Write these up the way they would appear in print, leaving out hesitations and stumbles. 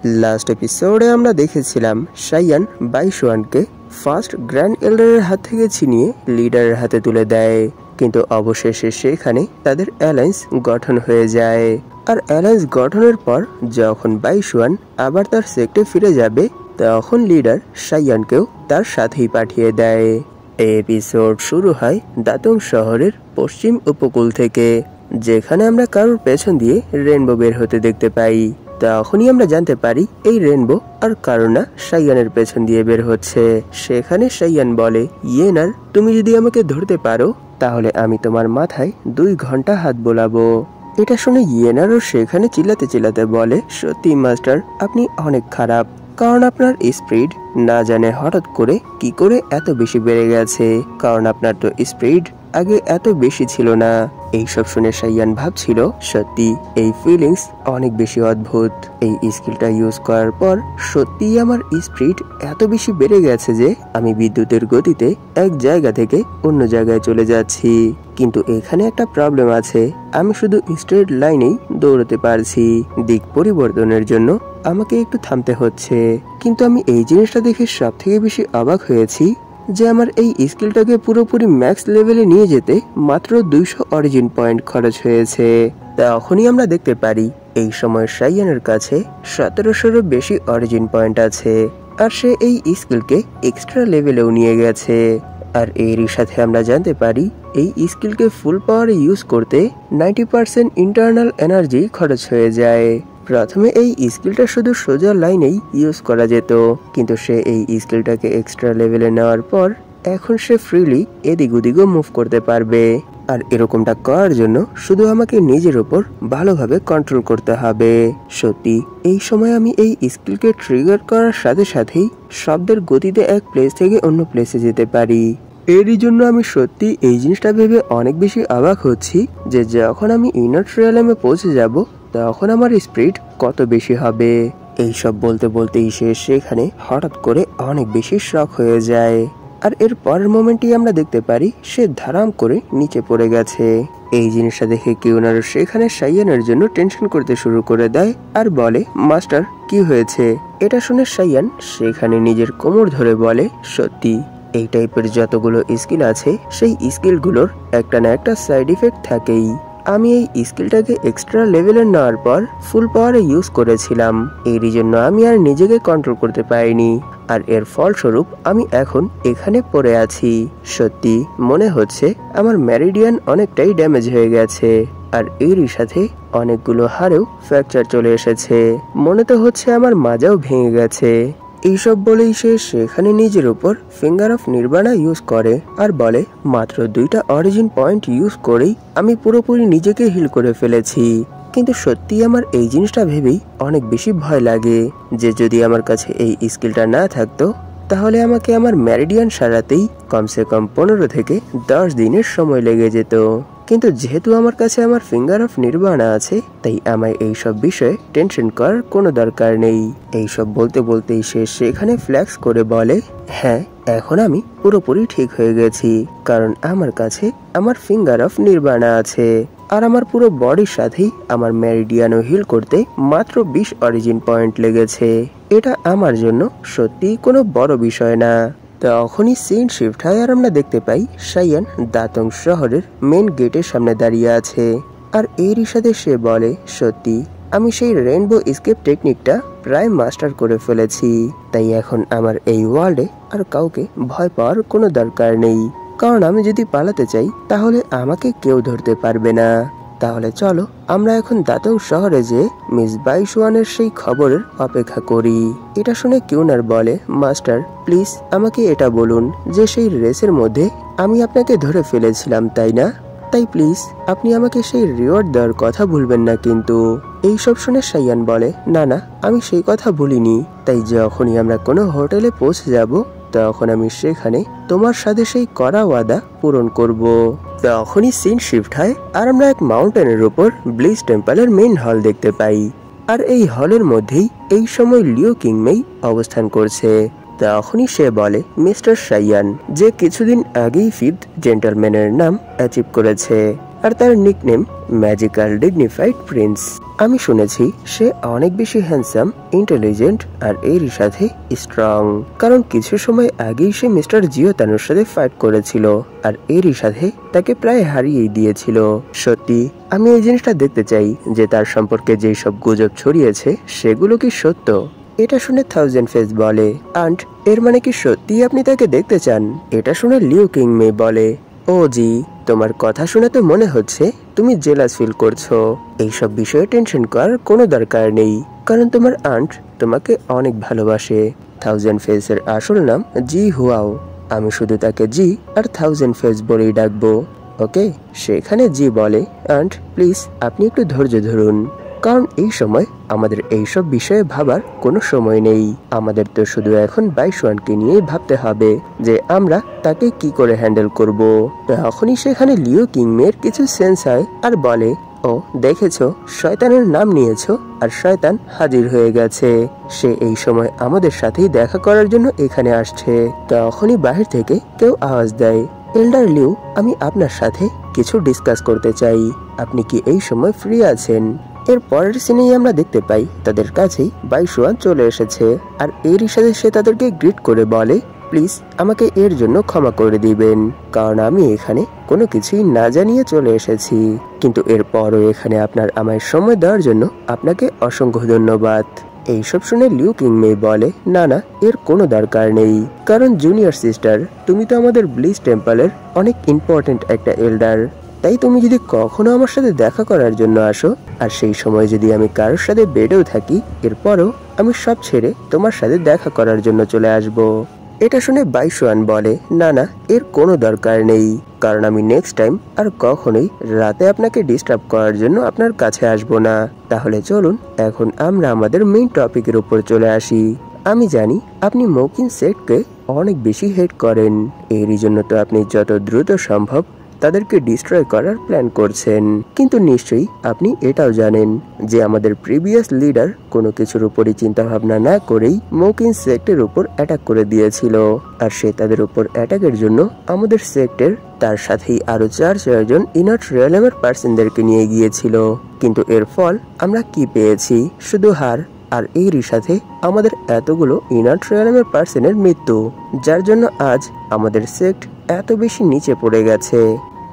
Last এপিসোডে আমরা দেখেছিলাম শাইয়ান বাইশুয়ানকে ফার্স্ট গ্র্যান্ড এল্ডারের হাত থেকে ছিনিয়ে লিডারের হাতে তুলে দেয়, কিন্তু অবশেষে সেখানে তাদের অ্যালায়েন্স গঠন হয়ে যায়। আর অ্যালায়েন্স গঠনের পর যখন বাইশুয়ান আবার তার সেক্টে ফিরে যাবে, তখন লিডার শাইয়ানকেও তার সাথেই পাঠিয়ে দেয়। এই এপিসোড শুরু হয় দাতং শহরের পশ্চিম উপকূল থেকে, যেখানে আমরা কারোর পেছন দিয়ে রেনবো বের হতে দেখতে পাই। তখনই আমরা জানতে পারি এই রেনবো আর কারো না, শাইয়ানের পেছন দিয়ে বের হচ্ছে। সেখানে শাইয়ান বলে, ইয়েনার, তুমি যদি আমাকে ধরতে পারো তাহলে আমি তোমার মাথায় 2 ঘন্টা হাত বোলাবো। এটা শুনে ইয়েনারও সেখানে চিল্লাতে চিল্লাতে বলে, সত্যি মাস্টার, আপনি অনেক খারাপ, কারণ আপনার স্পিড না জানে হঠাৎ করে কি করে এত বেশি বেড়ে গেছে, কারণ আপনার তো স্পিড আগে এত বেশি ছিল না। এইসব শুনে শাইয়ান ভাবছিল, সত্যি এই ফিলিংস অনেক বেশি অদ্ভুত। এই স্কিলটা ইউজ করার পর সত্যি আমার স্পিড এত বেশি বেড়ে গেছে যে আমি বিদ্যুতের গতিতে এক জায়গা থেকে অন্য জায়গায় চলে যাচ্ছি। কিন্তু এখানে একটা প্রবলেম আছে, আমি শুধু স্ট্রেট লাইনেই দৌড়তে পারছি, দিক পরিবর্তনের জন্য আমাকে একটু থামতে হচ্ছে। কিন্তু আমি এই জিনিসটা দেখে সব থেকে বেশি অবাক হয়েছি যে আমার এই স্কিলটাকে পুরোপুরি ম্যাক্স লেভেলে নিয়ে যেতে মাত্র 200 অরিজিন পয়েন্ট খরচ হয়েছে। তখনই আমরা দেখতে পারি এই সময় শাইয়ানের কাছে 1700-এরও বেশি অরিজিন পয়েন্ট আছে, আর সে এই স্কিলকে এক্সট্রা লেভেলেও নিয়ে গেছে। আর এরই সাথে আমরা জানতে পারি এই স্কিলকে ফুল পাওয়ারে ইউজ করতে 90% ইন্টারনাল এনার্জি খরচ হয়ে যায়। প্রথমে এই স্কিলটা শুধু সোজা লাইনেই ইউজ করা যেত, কিন্তু সে এই স্কিলটাকে এক্সট্রা লেভেলে নেওয়ার পর এখন সে ফ্রিলি এদিক ওদিকও মুভ করতে পারবে। আর এরকমটা করার জন্য শুধু আমাকে নিজের উপর ভালোভাবে কন্ট্রোল করতে হবে। সত্যি এই সময় আমি এই স্কিলকে ট্রিগার করার সাথে সাথেই শব্দের গতিতে এক প্লেস থেকে অন্য প্লেসে যেতে পারি। এরই জন্য আমি সত্যি এই জিনিসটা ভেবে অনেক বেশি অবাক হচ্ছি যে যখন আমি ইনার ট্রায়ালে পৌঁছে যাব তখন আমার স্পিড কত বেশি হবে। এইসব বলতে বলতেই সে সেখানে হঠাৎ করে অনেক বেশি শক হয়ে যায়, আর এর পরের মোমেন্টই আমরা দেখতে পারি সে ধারাম করে নিচে পড়ে গেছে। এই জিনিসটা দেখে কিউনার সেখানে শাইয়ানের জন্য টেনশন করতে শুরু করে দেয় আর বলে, মাস্টার কি হয়েছে? এটা শুনে শাইয়ান সেখানে নিজের কোমর ধরে বলে, সত্যি এই টাইপের যতগুলো স্কিল আছে সেই স্কিলগুলোর একটা না একটা সাইড ইফেক্ট থাকেই। আমি এই স্কিলটাকে এক্সট্রা লেভেলে নেওয়ার পর ফুল পাওয়ারে ইউজ করেছিলাম, এরই জন্য আমি আর নিজেকে কন্ট্রোল করতে পারিনি, আর এর ফলস্বরূপ আমি এখন এখানে পড়ে আছি। সত্যি মনে হচ্ছে আমার মেরিডিয়ান অনেকটাই ড্যামেজ হয়ে গেছে, আর এরই সাথে অনেকগুলো হাড়েও ফ্র্যাকচার চলে এসেছে, মনে তো হচ্ছে আমার মাজাও ভেঙে গেছে। এইসব বলেই সে সেখানে নিজের উপর ফিঙ্গার অফ নির্বাণা ইউজ করে আর বলে, মাত্র 2টা অরিজিন পয়েন্ট ইউজ করেই আমি পুরোপুরি নিজেকে হিল করে ফেলেছি। কিন্তু সত্যি আমার এই জিনিসটা ভেবেই অনেক বেশি ভয় লাগে যে যদি আমার কাছে এই স্কিলটা না থাকতো তাহলে আমাকে আমার মেরিডিয়ান সারাতেই কমসে কম 15 থেকে 10 দিনের সময় লেগে যেত। কিন্তু যেহেতু আমার কাছে আমার ফিঙ্গার অফ নির্বাণা আছে, তাই আমায় এইসব বিষয়ে টেনশন করার কোনো দরকার নেই। এইসব বলতে বলতেই সে সেখানে ফ্ল্যাক্স করে বলে, হ্যাঁ এখন আমি পুরোপুরি ঠিক হয়ে গেছি, কারণ আমার কাছে আমার ফিঙ্গার অফ নির্বাণা আছে, আর আমার পুরো বডির সাথেই আমার মেরিডিয়ানও হিল করতে মাত্র 20 অরিজিন পয়েন্ট লেগেছে। এটা আমার জন্য সত্যি কোনো বড় বিষয় না। তখনই সিন শিফট হয় আর আমরা দেখতে পাই শাইয়ান দাতং শহরের মেন গেটের সামনে দাঁড়িয়ে আছে, আর এরই সাথে সে বলে, সত্যি আমি সেই রেইনবো এসকেপ টেকনিকটা প্রায় মাস্টার করে ফেলেছি, তাই এখন আমার এই ওয়ার্ল্ডে আর কাউকে ভয় পাওয়ার কোনো দরকার নেই, কারণ আমি যদি পালাতে চাই তাহলে আমাকে কেউ ধরতে পারবে না। তাহলে চলো আমরা এখন দাতং শহরে যে মিস বাইশুয়ানের সেই খবরের অপেক্ষা করি। এটা শুনে কিউনার বলে, মাস্টার প্লিজ আমাকে এটা বলুন যে সেই রেসের মধ্যে আমি আপনাকে ধরে ফেলেছিলাম তাই না? তাই প্লিজ আপনি আমাকে সেই রিওয়ার্ড দেওয়ার কথা ভুলবেন না কিন্তু। এইসব শুনে শাইয়ান বলে, না না আমি সেই কথা ভুলিনি, তাই যখনই আমরা কোনো হোটেলে পৌঁছে যাব তখন আমি সেখানে তোমার সাথে সেই করা ওয়াদা পূরণ করব। তখনই সিন শিফট হয় আর আমরা এক মাউন্টেনের উপর ব্লিজ টেম্পলের মেইন হল দেখতে পাই, আর এই হলের মধ্যেই এই সময় লিও কিংমেই অবস্থান করছে। তখনই সে বলে, মিস্টার শাইয়ান যে কিছুদিন আগেই 5th জেন্টলম্যানের নাম অ্যাচিভ করেছে, আর তার নিকনেম ম্যাজিক্যাল ডিগনিফাইড প্রিন্স। আমি শুনেছি সে অনেক বেশি হ্যান্ডসাম, ইন্টেলিজেন্ট আর এরই সাথে স্ট্রং, কারণ কিছু সময় আগেই সে মিস্টার জিওতানোর সাথে ফাইট করেছিল আর এরই সাথে তাকে প্রায় হারিয়েই দিয়েছিল। সত্যি আমি এই জিনিসটা দেখতে চাই যে তার সম্পর্কে যেই সব গুজব ছড়িয়েছে সেগুলো কি সত্য। এটা শুনে থাউজেন্ড ফেস বলে, আন্ট এর মানে কি সত্যি আপনি তাকে দেখতে চান? এটা শুনে লিউ কিং মে বলে, ও জি, তোমার কথা শুনে তো মনে হচ্ছে তুমি জেলাস ফিল করছো। এইসব বিষয়ে টেনশন করার কোনো দরকার নেই, কারণ তোমার আন্ট তোমাকে অনেক ভালোবাসে। থাউজেন্ড ফেসের আসল নাম জি হুয়াও। আমি শুধু তাকে জি আর থাউজেন্ড ফেস বলেই ডাকবো, ওকে? সেখানে জি বলে, আন্ট প্লিজ আপনি একটু ধৈর্য ধরুন, কারণ এই সময় আমাদের এইসব বিষয়ে ভাবার কোনো সময় নেই। আমাদের তো শুধু এখন বাইশওয়ানকে নিয়েই ভাবতে হবে যে আমরা তাকে কি করে হ্যান্ডেল করব। তখনই সেখানে লিও কিংমের কিছু সেন্স হয় আর বলে, ও দেখেছো, শয়তানের নাম নিয়েছো আর শয়তান হাজির হয়ে গেছে। সে এই সময় আমাদের সাথেই দেখা করার জন্য এখানে আসছে। তখনই বাহির থেকে কেউ আওয়াজ দেয়, এল্ডার লিউ, আমি আপনার সাথে কিছু ডিসকাস করতে চাই। আপনি কি এই সময় ফ্রি আছেন? এর পরের সিনেই আমরা দেখতে পাই তাদের কাছেই বাইশওয়ান চলে এসেছে আর এরই সাথে সে তাদেরকে গ্রিট করে বলে, প্লিজ আমাকে এর জন্য ক্ষমা করে দিবেন, কারণ আমি এখানে কোনো কিছুই না জানিয়ে চলে এসেছি। কিন্তু এরপরও এখানে আপনার আমায় সময় দেওয়ার জন্য আপনাকে অসংখ্য ধন্যবাদ। এইসব শুনে লিউ কিং মে বলে, না না, এর কোনো দরকার নেই, কারণ জুনিয়র সিস্টার তুমি তো আমাদের ব্লিজ টেম্পলের অনেক ইম্পর্টেন্ট একটা এল্ডার। তাই তুমি যদি কখনো আমার সাথে দেখা করার জন্য আসো আর সেই সময় যদি আমি কারোর সাথে বেডেও থাকি, এরপরও আমি সব ছেড়ে তোমার সাথে দেখা করার জন্য চলে আসব। এটা শুনে বাইশওয়ান বলে, না না, এর কোনো দরকার নেই, কারণ আমি নেক্সট টাইম আর কখনোই রাতে আপনাকে ডিস্টার্ব করার জন্য আপনার কাছে আসব না। তাহলে চলুন এখন আমরা আমাদের মেইন টপিকের উপর চলে আসি। আমি জানি আপনি মৌকিন সেটকে অনেক বেশি হেট করেন, এরই জন্য তো আপনি যত দ্রুত সম্ভব তাদেরকে ডিস্ট্রয় করার প্ল্যান করছেন। কিন্তু নিশ্চয়ই আপনি এটাও জানেন যে আমাদের প্রিভিয়াস লিডার কোনো কিছুর উপরই চিন্তা ভাবনা না করেই মৌকিন সেক্টের উপর অ্যাটাক করে দিয়েছিল, আর সে তাদের উপর অ্যাটাকের জন্য আমাদের সেক্টের তার সাথেই আরো 4 জন ইনার্ট রিয়েলমের পার্সনদেরকে নিয়ে গিয়েছিল। কিন্তু এর ফল আমরা কি পেয়েছি? শুধু হার, আর এরই সাথে আমাদের এতগুলো ইনার্ট রিয়েলমের পার্সনের মৃত্যু, যার জন্য আজ আমাদের সেক্ট এত বেশি নিচে পড়ে গেছে।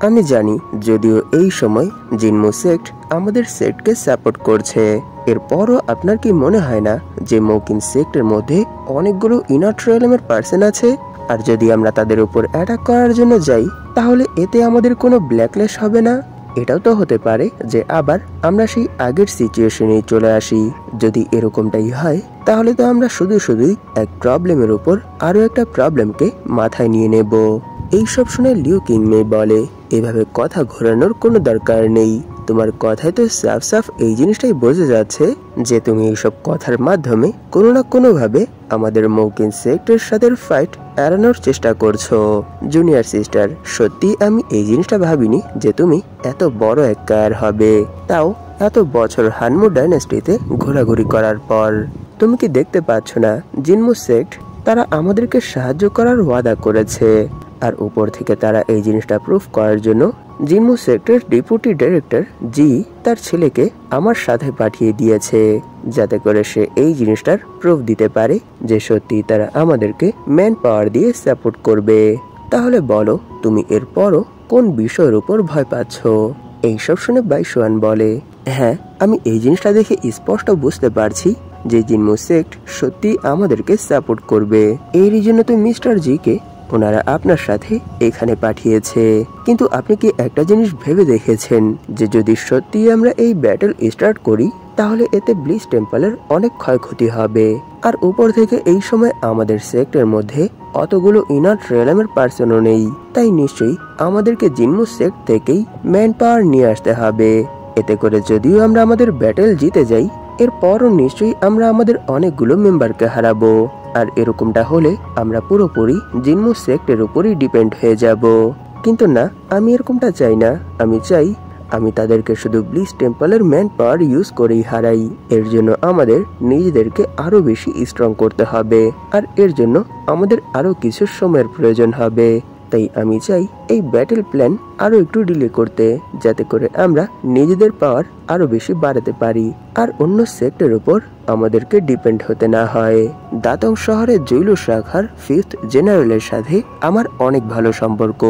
আমি জানি যদিও এই সময় জিনমু সেক্ট আমাদের সেক্টকে সাপোর্ট করছে, এরপরও আপনার কি মনে হয় না যে মৌকিন সেক্টের মধ্যে অনেকগুলো ইনার্ট রিয়েলমের পার্সন আছে? আর যদি আমরা তাদের উপর অ্যাটাক করার জন্য যাই তাহলে এতে আমাদের কোনো ব্ল্যাকলিস্ট হবে না? এটাও তো হতে পারে যে আবার আমরা সেই আগের সিচুয়েশনে চলে আসি। যদি এরকমটাই হয় তাহলে তো আমরা শুধুই এক প্রবলেমের উপর আরো একটা প্রবলেমকে মাথায় নিয়ে নেব। এইসব শুনে লিউ কিং মে বলে, এভাবে কথা ঘোরানোর কোনো দরকার নেই, তোমার কথায় তো সাফ সাফ এই জিনিসটাই বোঝা যাচ্ছে যে তুমি এইসব কথার মাধ্যমে কোনো না কোনো ভাবে আমাদের মৌকিন সেক্টরের সাথে ফাইট এড়ানোর চেষ্টা করছো। জুনিয়র সিস্টার, সত্যি আমি এই জিনিসটা ভাবিনি যে তুমি এত বড় এক কায়ার হবে, তাও এত বছর হানমু ডাইনেস্টিতে ঘোরাঘুরি করার পর। তুমি কি দেখতে পাচ্ছ না জিনমু সেক্ট তারা আমাদেরকে সাহায্য করার ওয়াদা করেছে, আর উপর থেকে তারা এই জিনিসটা প্রুফ করার জন্য জিনমু সেক্টর ডেপুটি ডাইরেক্টর জি তার ছেলেকে আমার সাথে পাঠিয়ে দিয়েছে, যাতে করে সে এই জিনিসটার প্রুফ দিতে পারে যে সত্যি তারা আমাদেরকে ম্যান পাওয়ার দিয়ে সাপোর্ট করবে। তাহলে বলো তুমি এরপরও কোন বিষয়ের উপর ভয় পাচ্ছ? এইসব শুনে বাইশওয়ান বলে, হ্যাঁ, আমি এই জিনিসটা দেখে স্পষ্ট বুঝতে পারছি যে জিনমু সেক্ট সত্যি আমাদেরকে সাপোর্ট করবে, এরই জন্য তো মিস্টার জি কে ওনারা আপনার সাথে এখানে পাঠিয়েছে। কিন্তু আপনি কি একটা জিনিস ভেবে দেখেছেন যে যদি সত্যি আমরা এই ব্যাটল স্টার্ট করি তাহলে এতে ব্লিজ টেম্পলের অনেক ক্ষয়ক্ষতি হবে, আর উপর থেকে এই সময় আমাদের সেক্টরের মধ্যে অতগুলো ইনার্ট রিয়েলমের পার্সনও নেই, তাই নিশ্চয়ই আমাদেরকে জিনমু সেক্ট থেকেই ম্যান পাওয়ার নিয়ে আসতে হবে। এতে করে যদিও আমরা আমাদের ব্যাটল জিতে যাই, এরপরও নিশ্চয়ই আমরা আমাদের অনেকগুলো মেম্বারকে হারাবো, আর এরকমটা হলে আমরা পুরোপুরি জিনমু সেক্টের উপরই ডিপেন্ড হয়ে যাব। কিন্তু না, আমি এরকমটা চাই না। আমি চাই আমি তাদেরকে শুধু ব্লিজ টেম্পলের ম্যান পাওয়ার ইউজ করেই হারাই। এর জন্য আমাদের নিজেদেরকে আরো বেশি স্ট্রং করতে হবে, আর এর জন্য আমাদের আরো কিছু সময়ের প্রয়োজন হবে। তাই আমি চাই এই ব্যাটেল প্ল্যান আরো একটু ডিলে করতে, যাতে করে আমরা নিজেদের পাওয়ার আরো বেশি বাড়াতে পারি আর অন্য সেক্টরের উপর আমাদেরকে ডিপেন্ড হতে না হয়। দাতং শহরের জৈল শাখার 5th জেনারেলের সাথে আমার অনেক ভালো সম্পর্ক,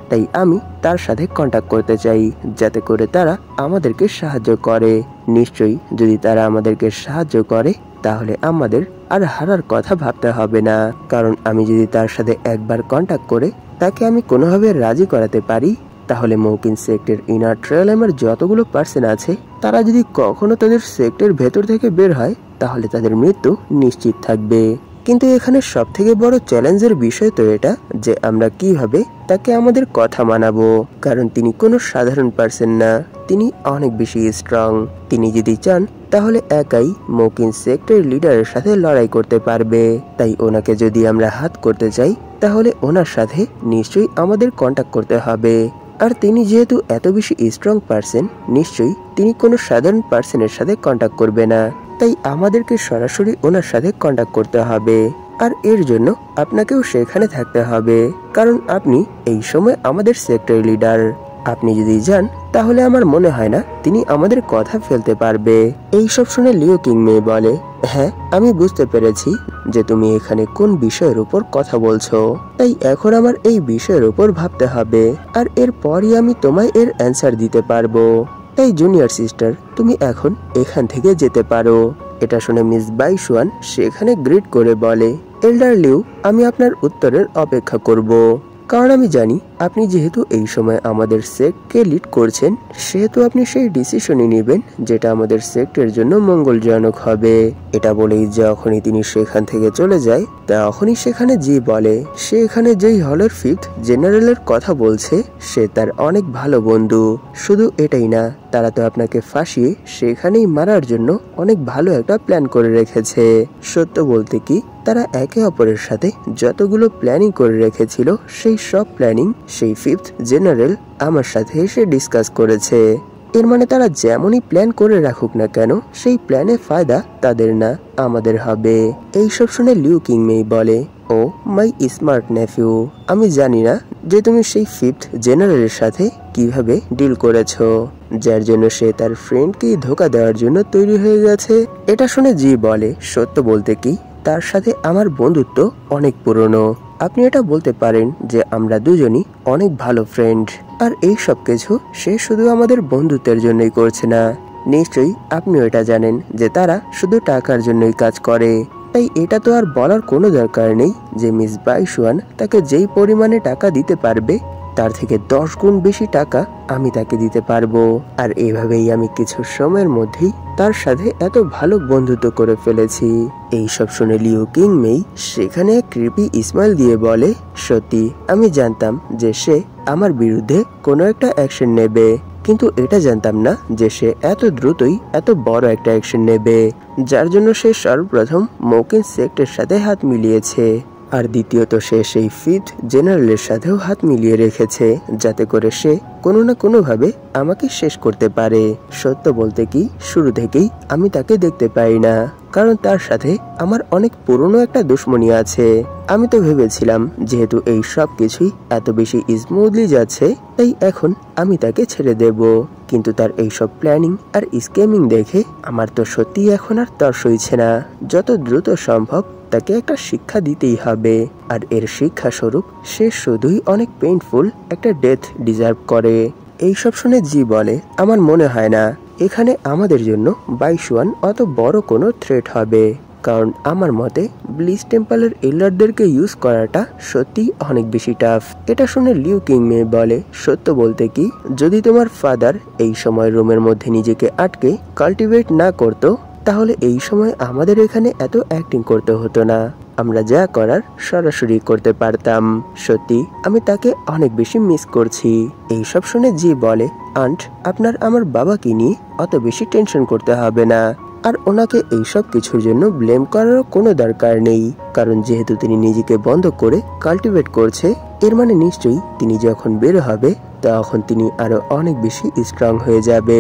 তাই আমি তার সাথে কন্ট্যাক্ট করতে চাই, যাতে করে তারা আমাদেরকে সাহায্য করে। নিশ্চয়ই যদি তারা আমাদেরকে সাহায্য করে তাহলে আমাদের আর হারার কথা ভাবতে হবে না, কারণ আমি যদি তার সাথে একবার কন্ট্যাক্ট করে তাকে আমি কোনোভাবে রাজি করাতে পারি, তাহলে মৌকিন সেক্টর ইনার ট্রেলামের যতগুলো পার্সন আছে তারা যদি কখনো তাদের সেক্টর ভেতর থেকে বের হয় তাহলে তাদের মৃত্যু নিশ্চিত থাকবে। কিন্তু এখানে সব থেকে বড় চ্যালেঞ্জের বিষয় তো এটা যে আমরা কিভাবে তাকে আমাদের কথা মানাবো, কারণ তিনি কোনো সাধারণ পার্সন না, তিনি অনেক বেশি স্ট্রং। তিনি যদি চান তাহলে একাই মৌকিন সেক্টর লিডারের সাথে লড়াই করতে পারবে। তাই ওনাকে যদি আমরা হাত করতে চাই তাহলে ওনার সাথে নিশ্চয়ই আমাদের কন্ট্যাক্ট করতে হবে। আর তিনি যেহেতু এত বেশি স্ট্রং পার্সন, নিশ্চয়ই তিনি কোনো সাধারণ পার্সনের সাথে কন্ট্যাক্ট করবে না, তাই আমাদেরকে সরাসরি ওনার সাথে কন্ট্যাক্ট করতে হবে। আর এর জন্য আপনাকেও সেখানে থাকতে হবে, কারণ আপনি এই সময় আমাদের সেক্টর লিডার। আপনি যদি যান তাহলে আমার মনে হয় না তিনি আমাদের কথা ফেলতে পারবে। এই সব শুনে লিও কিংমে বলে, হ্যাঁ আমি বুঝতে পেরেছি যে তুমি এখানে কোন বিষয়ের উপর কথা বলছো, তাই এখন আমার এই বিষয়ের উপর ভাবতে হবে আর এরপরই আমি তোমায় এর অ্যান্সার দিতে পারবো। তাই জুনিয়র সিস্টার, তুমি এখন এখান থেকে যেতে পারো। এটা শুনে মিস বাইশুয়ান সেখানে গ্রিট করে বলে, এল্ডার লিউ, আমি আপনার উত্তরের অপেক্ষা করব, কারণ আমি জানি আপনি যেহেতু এই সময় আমাদের সেক্টকে লিড করছেন, সেহেতু আপনি সেই ডিসিশনই নেবেন যেটা আমাদের সেক্টের জন্য মঙ্গলজনক হবে। এটা বলেই যখনই তিনি সেখান থেকে চলে যায় তখনই সেখানে জি বলে, সে এখানে যেই হলের 5th জেনারেলের কথা বলছে সে তার অনেক ভালো বন্ধু। শুধু এটাই না, তারা তো আপনাকে ফাঁসিয়ে সেখানেই মারার জন্য অনেক ভালো একটা প্ল্যান করে রেখেছে। সত্য বলতে কি, তারা একে অপরের সাথে যতগুলো প্ল্যানিং করে রেখেছিল সেই সব প্ল্যানিং সেই 5th জেনারেল আমার সাথে এসে ডিসকাস করেছে। এর মানে তারা যেমনই প্ল্যান করে রাখুক না কেন, সেই প্ল্যানে ফায়দা তাদের না আমাদের হবে। এইসব শুনে লিউ কিংমেই বলে, ও মাই স্মার্ট নেফিউ, আমি জানি না যে তুমি সেই 5th জেনারেলের সাথে কিভাবে ডিল করেছো, যার জন্য সে তার ফ্রেন্ডকে ধোকা দেওয়ার জন্য তৈরি হয়ে গেছে। এটা শুনে জি বলে, সত্য বলতে কি, তার সাথে আমার বন্ধুত্ব অনেক পুরনো। আপনি এটা বলতে পারেন যে আমরা দুজনই অনেক ভালো ফ্রেন্ড, আর এই সব কিছু সে শুধু আমাদের বন্ধুত্বের জন্যই করছে না। নিশ্চয়ই আপনিও এটা জানেন যে তারা শুধু টাকার জন্যই কাজ করে। তাই এটা তো আর বলার কোনো দরকার নেই যে মিস বাইশুয়ান তাকে যেই পরিমাণে টাকা দিতে পারবে তার থেকে 10 গুণ বেশি টাকা আমি তাকে দিতে পারবো। আর এইভাবেই আমি কিছু সময়ের মধ্যেই তার সাথে এত ভালো বন্ধুত্ব করে ফেলেছি। এইসব শুনে লিও কিংমেই সেখানে কৃপি ইসমাইল দিয়ে বলে, সত্যি আমি জানতাম যে সে আমার বিরুদ্ধে কোনো একটা অ্যাকশন নেবে, কিন্তু এটা জানতাম না যে সে এত দ্রুতই এত বড় একটা অ্যাকশন নেবে, যার জন্য সে সর্বপ্রথম মৌকিন সেক্টরের সাথে হাত মিলিয়েছে। আর দ্বিতীয়ত সে সেই 5th জেনারেলের সাথেও হাত মিলিয়ে রেখেছে, যাতে করে সে কোনো না কোনোভাবে আমাকে শেষ করতে পারে। সত্য বলতে কি, শুরু থেকেই আমি তাকে দেখতে পাই না, কারণ তার সাথে আমার অনেক পুরনো একটা দুশ্মনী আছে। আমি তো ভেবেছিলাম যেহেতু এই সব কিছুই এত বেশি স্মুথলি যাচ্ছে তাই এখন আমি তাকে ছেড়ে দেব, কিন্তু তার এইসব প্ল্যানিং আর স্ক্যামিং দেখে আমার তো সত্যি এখন আর তর সইছে না। যত দ্রুত সম্ভব তাকে একটা শিক্ষা দিতেই হবে, আর এর শিক্ষা স্বরূপ সে শুধুই অনেক পেইনফুল একটা ডেথ ডিজার্ভ করে। এইসব শুনে জি বলে, আমার মনে হয় না এখানে আমাদের জন্য বাইশুয়ান অত বড় কোনো থ্রেট হবে, কারণ আমার মতে ব্লিচ টেম্পলের এলারদেরকে ইউজ করাটা সত্যি অনেক বেশি টাফ। এটা শুনে লিউ কিংমে বলে, সত্য বলতে কি, যদি তোমার ফাদার এই সময় রুমের মধ্যে নিজেকে আটকে কাল্টিভেট না করতো তাহলে এই সময় আমাদের এখানে এত অ্যাক্টিং করতে হতো না, আমরা যা করার সরাসরি করতে পারতাম। সত্যি আমি তাকে অনেক বেশি মিস করছি। এইসব শুনে জি বলে, আন্ট আপনার আমার বাবাকে নিয়ে অত বেশি টেনশন করতে হবে না, আর ওনাকে এইসব কিছুর জন্য ব্লেম করারও কোনো দরকার নেই, কারণ যেহেতু তিনি নিজেকে বন্ধ করে কাল্টিভেট করছে, এর মানে নিশ্চয়ই তিনি যখন বের হবে তখন তিনি আরো অনেক বেশি স্ট্রং হয়ে যাবে।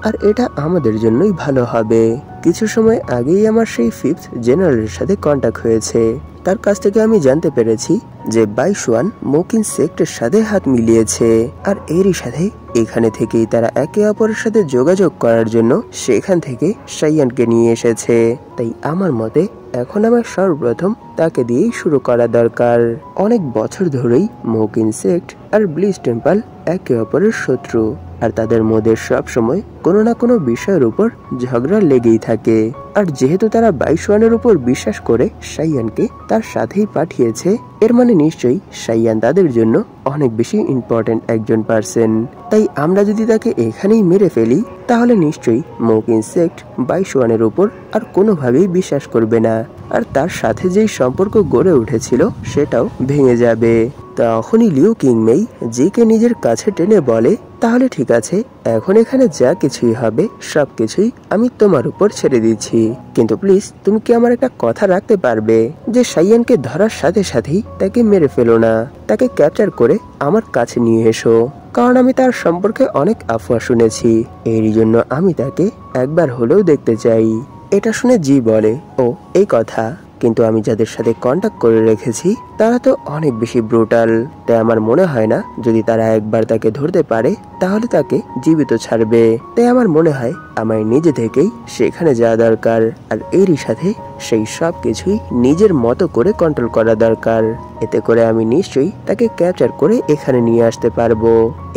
আর এটা আমাদের জন্যই ভালো হবে। কিছু সময় আগেই আমার সেই 5th জেনারেলের সাথে কন্ট্যাক্ট হয়েছে। তার কাছ থেকে আমি জানতে পেরেছি যে বাইশুয়ান মোকিন সেক্টের সাথে হাত মিলিয়েছে, আর এরই সাথে এখানে থেকেই তারা একে অপরের সাথে যোগাযোগ করার জন্য সেখান থেকে সাইয়ানকে নিয়ে এসেছে। তাই আমার মতে এখন আমার সর্বপ্রথম তাকে দিয়েই শুরু করা দরকার। অনেক বছর ধরেই মোকিন সেক্ট আর ব্লিজ টেম্পল একে অপরের শত্রু, আর তাদের মধ্যে সব সময় কোনো না কোনো বিষয়ের উপর ঝগড়া লেগেই থাকে। আর যেহেতু তারা বাইশুয়ানের উপর বিশ্বাস করে সাইয়ানকে তার সাথেই পাঠিয়েছে, এর মানে নিশ্চয়ই সাইয়ান তাদের জন্য অনেক বেশি ইম্পর্টেন্ট একজন পার্সন। তাই আমরা যদি তাকে এখানেই মেরে ফেলি তাহলে নিশ্চয়ই মোকিন সেক্ট বাইশুয়ানের উপর আর কোনোভাবেই বিশ্বাস করবে না, আর তার সাথে যেই সম্পর্ক গড়ে উঠেছিল সেটাও ভেঙে যাবে। তখনই লিউ কিংমেই জিকে নিজের কাছে টেনে বলে, তাহলে ঠিক আছে, এখন এখানে যা কিছুই হবে সবকিছুই আমি তোমার উপর ছেড়ে দিচ্ছি, কিন্তু প্লিজ তুমি কি আমার একটা কথা রাখতে পারবে যে সাইয়ানকে ধরার সাথে সাথেই তাকে মেরে ফেলো না, তাকে ক্যাপচার করে আমার কাছে নিয়ে এসো, কারণ আমি তার সম্পর্কে অনেক আফওয়া শুনেছি, এরই জন্য আমি তাকে একবার হলেও দেখতে চাই। এটা শুনে জি বলে, ও এই কথা, কিন্তু আমি যাদের সাথে কন্ট্যাক্ট করে রেখেছি তারা তো অনেক বেশি ব্রুটাল, তাই আমার মনে হয় না যদি তারা একবার তাকে ধরতে পারে তাহলে তাকে জীবিত ছাড়বে। তাই আমার মনে হয় আমার নিজে থেকেই সেখানে যাওয়া দরকার, আর এরই সাথে সেই সব কিছুই নিজের মতো করে কন্ট্রোল করা দরকার। এতে করে আমি নিশ্চয়ই তাকে ক্যাপচার করে এখানে নিয়ে আসতে পারবো।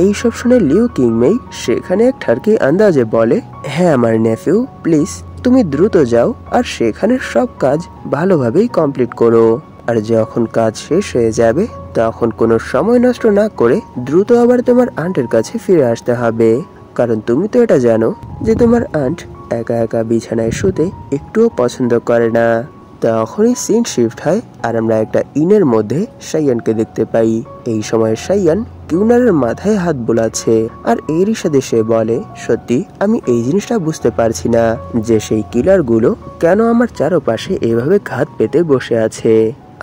এইসব শুনে লিউ কিংমেই সেখানে এক ঠারকি আন্দাজে বলে, হ্যাঁ আমার নেফিউ, প্লিজ তুমি দ্রুত যাও আর সেখানের সব কাজ ভালোভাবেই কমপ্লিট করো, আর যখন কাজ শেষ হয়ে যাবে তখন কোনো সময় নষ্ট না করে দ্রুত আবার তোমার আন্টের কাছে ফিরে আসতে হবে, কারণ তুমি তো এটা জানো যে তোমার আন্ট একা একা বিছানায় শুতে একটুও পছন্দ করে না। তখনই সিন শিফট হয় আর আমরা একটা ইনের মধ্যে সাইয়ানকে দেখতে পাই। এই সময় সাইয়ান কিউনারের মাথায় হাত বোলাচ্ছে, আর এরই সাথে সে বলে, সত্যি আমি এই জিনিসটা বুঝতে পারছি না যে সেই কিলার গুলো কেন আমার চারপাশে এভাবে ঘাত পেতে বসে আছে।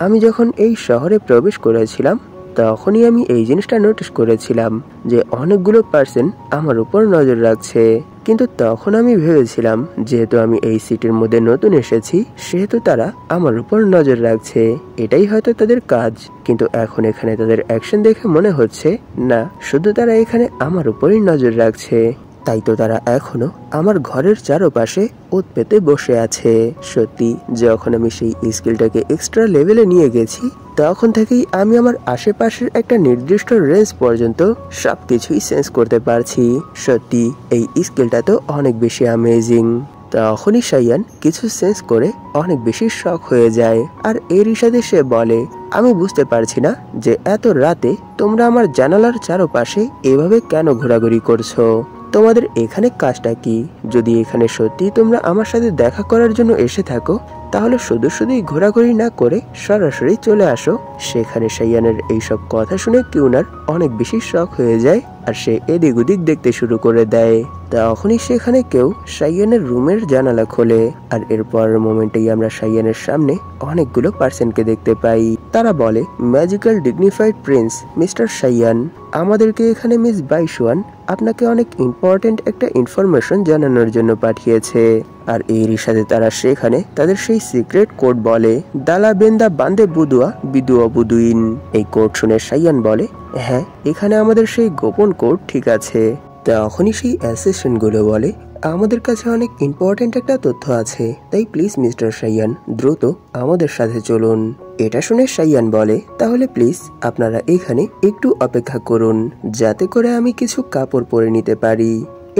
আমি যখন এই শহরে প্রবেশ করেছিলাম তখনই আমি এই জিনিসটা নোটিস করেছিলাম যে অনেকগুলো পার্সন আমার উপর নজর রাখছে, কিন্তু তখন আমি ভেবেছিলাম যেহেতু আমি এই সিটির মধ্যে নতুন এসেছি সেহেতু তারা আমার উপর নজর রাখছে, এটাই হয়তো তাদের কাজ। কিন্তু এখন এখানে তাদের অ্যাকশন দেখে মনে হচ্ছে না, শুধু তারা এখানে আমার উপরই নজর রাখছে, তাই তো তারা এখনো আমার ঘরের চারপাশে ওত পেতে বসে আছে। সত্যি যখন আমি সেই স্কিলটাকে এক্সট্রা লেভেলে নিয়ে গেছি তখন থেকেই আমি আমার আশেপাশের একটা নির্দিষ্ট রেঞ্জ পর্যন্ত সবকিছুই সেন্স করতে পারছি। সত্যি এই স্কিলটা তো অনেক বেশি অ্যামেজিং। তখনই সাইয়ান কিছু সেন্স করে অনেক বেশি শক হয়ে যায়, আর এরই সাথে সে বলে, আমি বুঝতে পারছি না যে এত রাতে তোমরা আমার জানালার চারপাশে এভাবে কেন ঘোরাঘুরি করছো, তোমাদের এখানে কাজটা কি? যদি এখানে সত্যি তোমরা আমার সাথে দেখা করার জন্য এসে থাকো তাহলে শুধু শুধুই ঘোরাঘুরি না করে সরাসরি চলে আসো। সেখানে সাইয়ানের এইসব কথা শুনে কিউনার অনেক বেশি শক হয়ে যায় আর সে এদিক ওদিক দেখতে শুরু করে দেয়। তখনই সেখানে কেউ সাইয়ানের রুমের জানালা খোলে, আর এরপর মোমেন্টেই আমরা সাইয়ানের সামনে অনেকগুলো পার্সনকে দেখতে পাই। তারা বলে, ম্যাজিক্যাল ডিগনিফাইড প্রিন্স মিস্টার সাইয়ান, আমাদেরকে এখানে মিস বাইশুয়ান আপনাকে অনেক ইম্পর্টেন্ট একটা ইনফরমেশন জানানোর জন্য পাঠিয়েছে। আর এরই সাথে তারা সেখানে তাদের সেই সিক্রেট কোড বলে, দালা বেন্দা বান্দে বুদুয়া বিদুয়া বুদুইন। এই কোড শুনে সাইয়ান বলে, হ্যাঁ এখানে আমাদের সেই গোপন কোড ঠিক আছে। তখনই সেই অ্যাসিস্ট্যান্ট গুলো বলে, আমাদের কাছে অনেক ইম্পর্টেন্ট একটা তথ্য আছে, তাই প্লিজ মিস্টার সাইয়ান দ্রুত আমাদের সাথে চলুন। এটা শুনে সাইয়ান বলে, তাহলে প্লিজ আপনারা এখানে একটু অপেক্ষা করুন যাতে করে আমি কিছু কাপড় পরে নিতে পারি।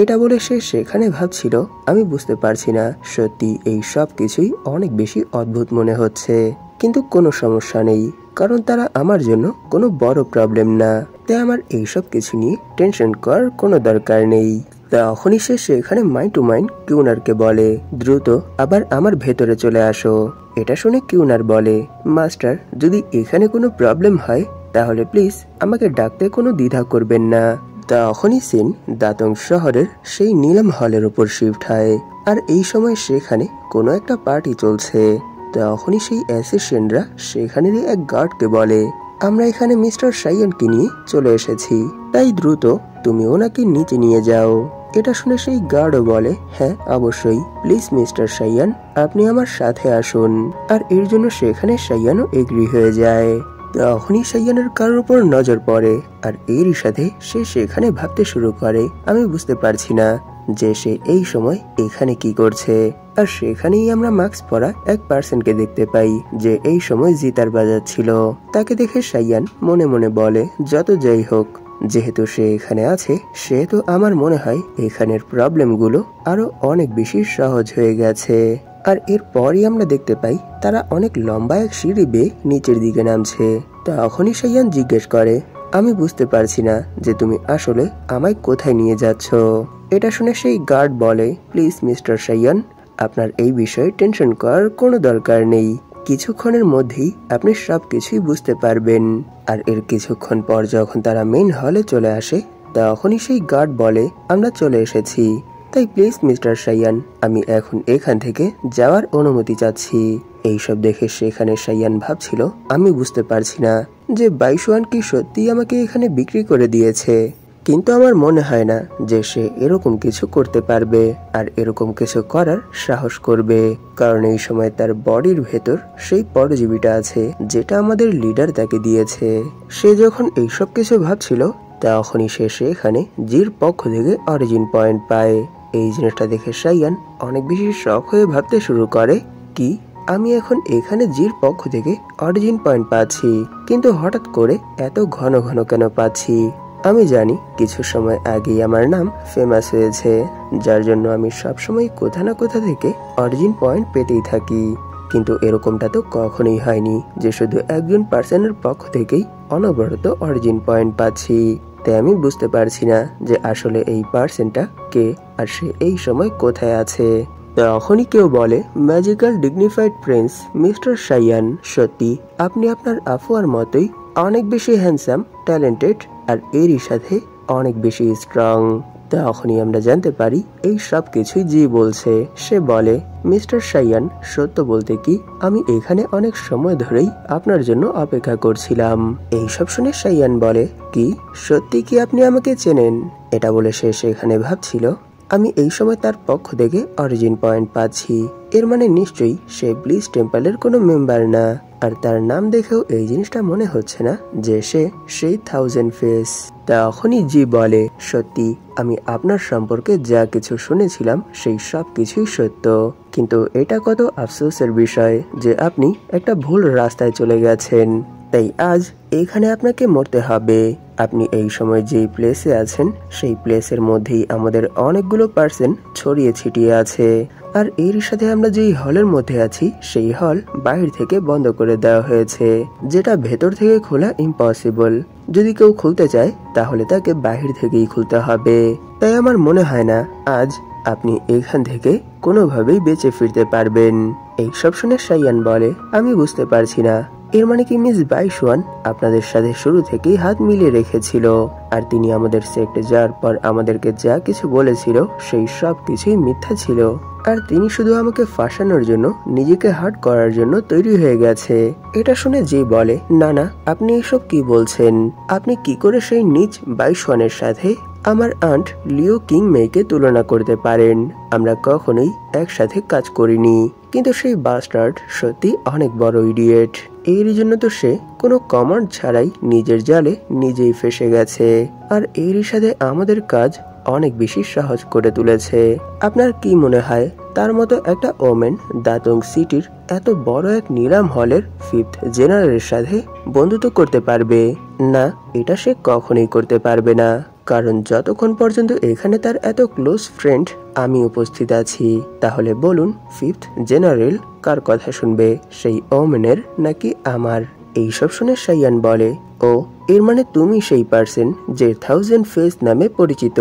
এটা বলে সে সেখানে ভাবছিল, আমি বুঝতে পারছি না, সত্যি এই সব কিছুই অনেক বেশি অদ্ভুত মনে হচ্ছে, কিন্তু কোনো সমস্যা নেই কারণ তারা আমার জন্য কোনো বড় প্রবলেম না, তাই আমার এইসব কিছু নিয়ে টেনশন করার কোনো দরকার নেই। তখনই সে সেখানে মাইন্ড টু মাইন্ড কিউনারকে বলে, দ্রুত আবার আমার ভেতরে চলে আসো। এটা শুনে কিউনার বলে, মাস্টার যদি এখানে কোনো প্রবলেম হয় তাহলে প্লিজ আমাকে ডাকতে কোনো দ্বিধা করবেন না। তখনই সিন দাতং শহরের সেই নীলম হলের উপর শিফট হয়, আর এই সময় সেখানে কোনো একটা পার্টি চলছে। তখনই সেই অ্যাসিস্ট্যান্টরা সেখানেরই এক গার্ডকে বলে, আমরা এখানে মিস্টার সাইয়ানকে নিয়ে চলে এসেছি, তাই দ্রুত তুমি ওনাকে নিচে নিয়ে যাও। এটা শুনে সেই গার্ডও বলে, হ্যাঁ অবশ্যই, প্লিজ মিস্টার সাইয়ান, আপনি আমার সাথে আসুন। আর এর জন্য সেখানে সাইয়ানও এগ্রি হয়ে যায়। তখনই সাইয়ানের কারোর উপর নজর পড়ে, আর এরই সাথে সে সেখানে ভাবতে শুরু করে, আমি বুঝতে পারছি না যে সে এই সময় এখানে কি করছে। আর সেখানেই আমরা মাস্ক পরা এক পার্সনকে দেখতে পাই, যে এই সময় জিতার বাজাচ্ছিল। তাকে দেখে সাইয়ান মনে মনে বলে, যত যাই হোক, যেহেতু সে এখানে আছে, সেহেতু আমার মনে হয় এখানের প্রবলেমগুলো আরো অনেক বেশি সহজ হয়ে গেছে। আর এরপরই আমরা দেখতে পাই তারা অনেক লম্বা এক সিঁড়ি বেয়ে নিচের দিকে নামছে। তখনই সাইয়ান জিজ্ঞেস করে, আমি বুঝতে পারছি না যে তুমি আসলে আমায় কোথায় নিয়ে যাচ্ছ। এটা শুনে সেই গার্ড বলে, প্লিজ মিস্টার সাইয়ান, আপনার এই বিষয়ে টেনশন করার কোনো দরকার নেই। কিছুক্ষণের মধ্যেই আপনি সবকিছুই বুঝতে পারবেন। আর এর কিছুক্ষণ পর যখন তারা মেইন হলে চলে আসে, তখনই সেই গার্ড বলে, আমরা চলে এসেছি, তাই প্লিজ মিস্টার সাইয়ান, আমি এখন এখান থেকে যাওয়ার অনুমতি চাচ্ছি। এইসব দেখে সেখানে সাইয়ান ভাবছিল, আমি বুঝতে পারছি না যে বাইশুয়ান কি সত্যি আমাকে এখানে বিক্রি করে দিয়েছে, কিন্তু আমার মনে হয় না যে সে এরকম কিছু করতে পারবে আর এরকম কিছু করার সাহস করবে, কারণ এই সময় তার বডির ভেতর সেই পরজীবীটা আছে যেটা আমাদের লিডার তাকে দিয়েছে। সে যখন এইসব কিছু ভাবছিল, তখনই সে সেখানে জির পক্ষ থেকে অরিজিন পয়েন্ট পায়। এই জিনিসটা দেখে সাইয়ান অনেক বেশি শখ হয়ে ভাবতে শুরু করে, কি আমি এখন এখানে জির পক্ষ থেকে অরিজিন পয়েন্ট পাচ্ছি, কিন্তু হঠাৎ করে এত ঘন ঘন কেন পাচ্ছি? আমি জানি কিছু সময় আগেই আমার নাম ফেমাস হয়েছে, যার জন্য আমি সবসময় কোথা না কোথা থেকে অরিজিন পয়েন্ট পেতেই থাকি, কিন্তু এরকমটা তো কখনোই হয়নি যে শুধু একজন পার্সনের পক্ষ থেকেই অনবরত অরিজিন পয়েন্ট পাচ্ছি। তাই আমি বুঝতে পারছি না যে আসলে এই পার্সনটা কে আর সে এই সময় কোথায় আছে। তখনই কেউ বলে, ম্যাজিক্যাল ডিগনিফাইড প্রিন্স মিস্টার সাইয়ান, সত্যি আপনি আপনার আফওয়ার মতোই অনেক বেশি হ্যান্ডসাম, ট্যালেন্টেড, আর এরই সাথে অনেক বেশি স্ট্রং। তখনই আমরা জানতে পারি এই সব কিছুই জি বলছে। সে বলে, মিস্টার সাইয়ান, সত্য বলতে কি আমি এখানে অনেক সময় ধরেই আপনার জন্য অপেক্ষা করছিলাম। এইসব শুনে সাইয়ান বলে, কি সত্যি কি আপনি আমাকে চেনেন? এটা বলে সে সেখানে ভাবছিল, আমি এই সময় তার পক্ষ থেকে অরিজিন পয়েন্ট পাচ্ছি, এর মানে নিশ্চয়ই সে ব্লিজ টেম্পলের কোনো মেম্বার না। আর তার নাম দেখেও এই জিনিসটা মনে হচ্ছে না যে সে সেই 1000 ফেস। তখনই জি বলে, সত্যি আমি আপনার সম্পর্কে যা কিছু শুনেছিলাম সেই সব কিছুই সত্য, কিন্তু এটা কত আফসোসের বিষয় যে আপনি একটা ভুল রাস্তায় চলে গেছেন, তাই আজ এখানে আপনাকে মরতে হবে। আপনি এই সময় যেই প্লেসে আছেন সেই প্লেসের মধ্যেই আমাদের অনেকগুলো পার্সন ছড়িয়ে ছিটিয়ে আছে, আর এর সাথে আমরা যেই হলের মধ্যে আছি সেই হল বাইরে থেকে বন্ধ করে দেওয়া হয়েছে, যেটা ভেতর থেকে খোলা ইম্পসিবল। যদি কেউ খুলতে চায় তাহলে তাকে বাহির থেকেই খুলতে হবে। তাই আমার মনে হয় না আজ আপনি এখান থেকে কোনোভাবেই বেঁচে ফিরতে পারবেন। এইসব শুনে সাইয়ান বলে, আমি বুঝতে পারছি না, এর মানে কি মিস বাইশুয়ান আপনাদের সাথে শুরু থেকেই হাত মিলিয়ে রেখেছিল, আর তিনি আমাদের সেক্টে যাওয়ার পর আমাদেরকে যা কিছু বলেছিল সেই সব কিছুই মিথ্যা ছিল, আর তিনি শুধু আমাকে ফাঁসানোর জন্য, নিজেকে হার্ট করার জন্য তৈরি হয়ে গেছে। এটা শুনে যে বলে, না না, আপনি এসব কি বলছেন? আপনি কি করে সেই নিজ বাইশুয়ানের সাথে আমার আন্ট লিও কিং মেইকে তুলনা করতে পারেন? আমরা কখনোই একসাথে কাজ করিনি, কিন্তু সেই বাস্টার্ড সত্যি অনেক বড় ইডিয়েট। এর জন্য তো সে কোনো কমান্ড ছাড়াই নিজের জালে নিজেই ফেসে গেছে, আর এর সাথে আমাদের কাজ অনেক বেশি সহজ করে তুলেছে। আপনার কি মনে হয় তার মতো একটা ওমেন দাতং সিটির এত বড় এক নিলাম হলের 5th জেনারেলের সাথে বন্ধুত্ব করতে পারবে? না, এটা সে কখনোই করতে পারবে না, কারণ যতক্ষণ পর্যন্ত এখানে তার এত ক্লোজ ফ্রেন্ড আমি উপস্থিত আছি। তাহলে বলুন, 5th জেনারেল কার কথা শুনবে, সেই ওমেনের নাকি আমার? এইসব শুনে সাইয়ান বলে, ও এর মানে তুমি সেই পার্সন যে 1000 ফেস নামে পরিচিত।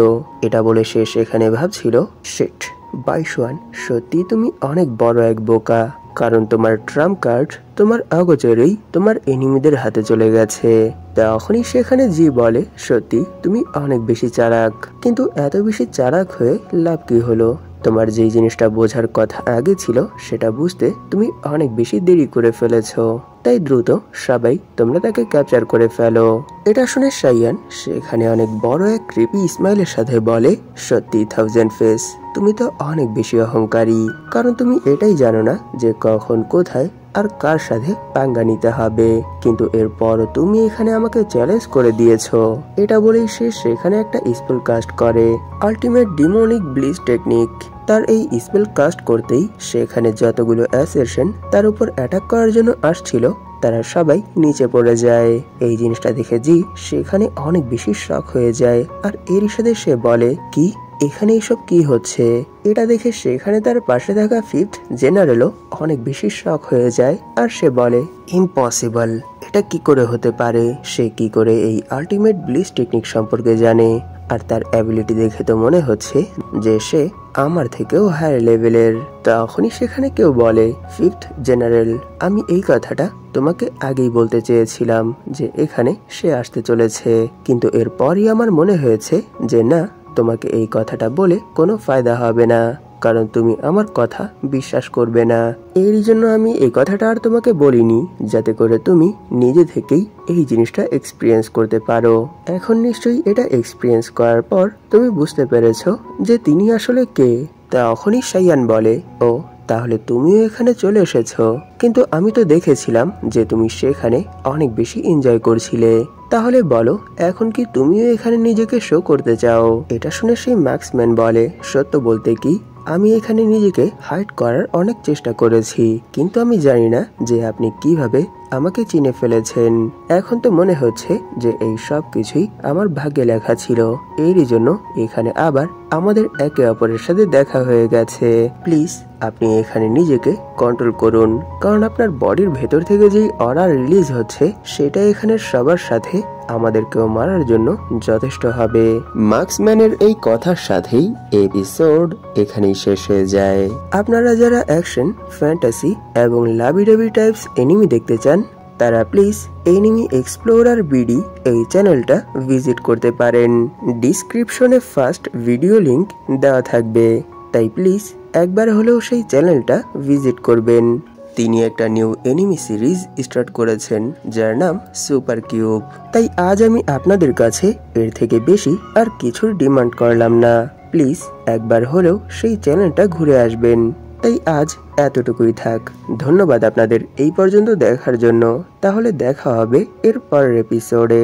এটা বলে সে সেখানে ভাবছিল, শিট বাইশুয়ান, সত্যি তুমি অনেক বড় এক বোকা, কারণ তোমার ট্রাম্প কার্ড তোমার অগোচরেই তোমার এনিমিদের হাতে চলে গেছে। তখনই সেখানে জি বলে, সত্যি তুমি অনেক বেশি চালাক, কিন্তু এত বেশি চালাক হয়ে লাভ কি হলো? তোমার যেই জিনিসটা বোঝার কথা আগে ছিল সেটা বুঝতে তুমি অনেক বেশি দেরি করে ফেলেছো। তাই দ্রুত সবাই তোমরা তাকে ক্যাপচার করে ফেলো। এটা শুনে শাইয়ান সেখানে অনেক বড় এক ক্রিপি স্মাইলের সাথে বলে, সত্যি থাউজেন্ড ফেস, তুমি তো অনেক বেশি অহংকারী, কারণ তুমি এটাই জানো না যে কখন কোথায় আর কার সাথে পাঙ্গা নিতে হবে। কিন্তু এরপর তুমি এখানে আমাকে চ্যালেঞ্জ করে দিয়েছো। এটা বলেই সে সেখানে একটা স্পেল কাস্ট করে, আল্টিমেট ডিমোনিক ব্লিজ টেকনিক। তার এই স্পেল কাস্ট করতেই সেখানে যতগুলো অ্যাসেশন তার উপর অ্যাটাক করার জন্য আসছিল তারা সবাই নিচে পড়ে যায়। এই জিনিসটা দেখে জি সেখানে অনেক বেশি শক হয়ে যায়, আর এরই সাথে সে বলে, কি এখানে এসব কি হচ্ছে? এটা দেখে সেখানে তার পাশে থাকা ফিফথ জেনারেলও অনেক বেশি শক হয়ে যায়, আর সে বলে, ইম্পসিবল, এটা কি করে হতে পারে? সে কি করে এই আল্টিমেট ব্লিজ টেকনিক সম্পর্কে জানে? আর তার অ্যাবিলিটি দেখে তো মনে হচ্ছে যে সে আমার থেকেও হায়ার লেভেলের। তখনই সেখানে কেউ বলে, ফিফথ জেনারেল, আমি এই কথাটা তোমাকে আগেই বলতে চেয়েছিলাম যে এখানে সে আসতে চলেছে, কিন্তু এরপরই আমার মনে হয়েছে যে না, তোমাকে এই কথাটা বলে কোনো ফায়দা হবে না, কারণ তুমি আমার কথা বিশ্বাস করবে না। এর জন্য আমি এই কথাটা আর তোমাকে বলিনি, যাতে করে তুমি নিজে থেকেই এই জিনিসটা এক্সপিরিয়েন্স করতে পারো। এখন নিশ্চয়ই এটা এক্সপিরিয়েন্স করার পর তুমি বুঝতে পেরেছো যে তিনি আসলে কে। তখনই শাইয়ান বলে, ও তাহলে তুমিও এখানে চলে এসেছো, কিন্তু আমি তো দেখেছিলাম যে তুমি সেখানে অনেক বেশি এনজয় করছিলে। তাহলে বলো, এখন কি তুমিও এখানে নিজেকে শো করতে চাও? এটা শুনে সেই মার্কসম্যান বলে, সত্য বলতে কি, আমি এখানে নিজেকে হাইড করার অনেক চেষ্টা করেছি, কিন্তু আমি জানি না যে আপনি কিভাবে আমাকে চিনে ফেলেছেন। এখন তো মনে হচ্ছে যে এই সব কিছুই আমার ভাগ্যে লেখা ছিল, এরই জন্য এখানে আবার আমাদের একে অপরের সাথে দেখা হয়ে গেছে। প্লিজ আপনি এখানে নিজেকে কন্ট্রোল করুন, কারণ আপনার বডির ভেতর থেকে যেই অরা রিলিজ হচ্ছে সেটা এখানে সবার সাথে আমাদেরকেও মারার জন্য যথেষ্ট হবে। মার্কসম্যানের এই কথার সাথেই এপিসোড এখানেই শেষ হয়ে যায়। আপনারা যারা অ্যাকশন, ফ্যান্টাসি এবং লাভিডাবি টাইপস এনিমি দেখতে চান তারা প্লিজ এনিমি এক্সপ্লোরার বিডি এই চ্যানেলটা ভিজিট করতে পারেন। ডিসক্রিপশনে ফার্স্ট ভিডিও লিংক দেওয়া থাকবে, তাই প্লিজ একবার হলেও সেই চ্যানেলটা ভিজিট করবেন। তিনি একটা নিউ এনিমি সিরিজ স্টার্ট করেছেন যার নাম সুপার কিউব। তাই আজ আমি আপনাদের কাছে এর থেকে বেশি আর কিছুর ডিমান্ড করলাম না, প্লিজ একবার হলেও সেই চ্যানেলটা ঘুরে আসবেন। তাই আজ এতটুকুই থাক। ধন্যবাদ আপনাদের এই পর্যন্ত দেখার জন্য। তাহলে দেখা হবে এর পরের এপিসোডে।